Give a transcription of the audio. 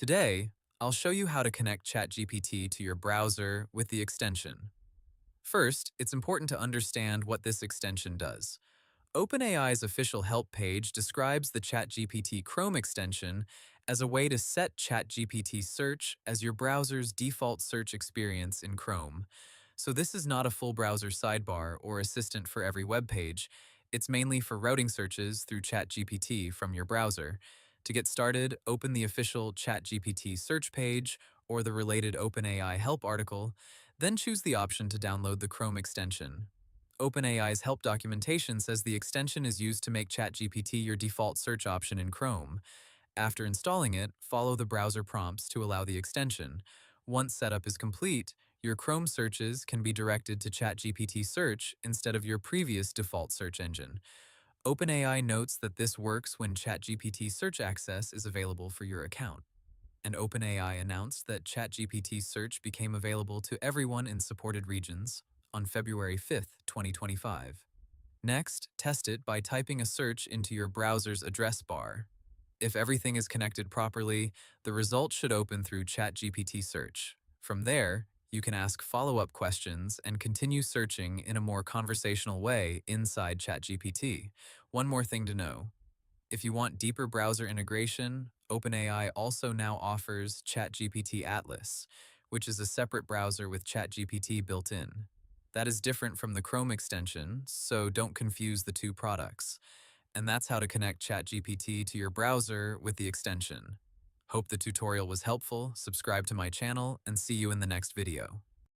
Today, I'll show you how to connect ChatGPT to your browser with the extension. First, it's important to understand what this extension does. OpenAI's official help page describes the ChatGPT Chrome extension as a way to set ChatGPT Search as your browser's default search experience in Chrome. So this is not a full browser sidebar or assistant for every web page. It's mainly for routing searches through ChatGPT from your browser. To get started, open the official ChatGPT search page or the related OpenAI help article, then choose the option to download the Chrome extension. OpenAI's help documentation says the extension is used to make ChatGPT your default search option in Chrome. After installing it, follow the browser prompts to allow the extension. Once setup is complete, your Chrome searches can be directed to ChatGPT Search instead of your previous default search engine. OpenAI notes that this works when ChatGPT Search access is available for your account. And OpenAI announced that ChatGPT Search became available to everyone in supported regions on February 5th, 2025. Next, test it by typing a search into your browser's address bar. If everything is connected properly, the result should open through ChatGPT Search. From there, you can ask follow-up questions and continue searching in a more conversational way inside ChatGPT. One more thing to know. If you want deeper browser integration, OpenAI also now offers ChatGPT Atlas, which is a separate browser with ChatGPT built in. That is different from the Chrome extension, so don't confuse the two products. And that's how to connect ChatGPT to your browser with the extension. Hope the tutorial was helpful, subscribe to my channel, and see you in the next video.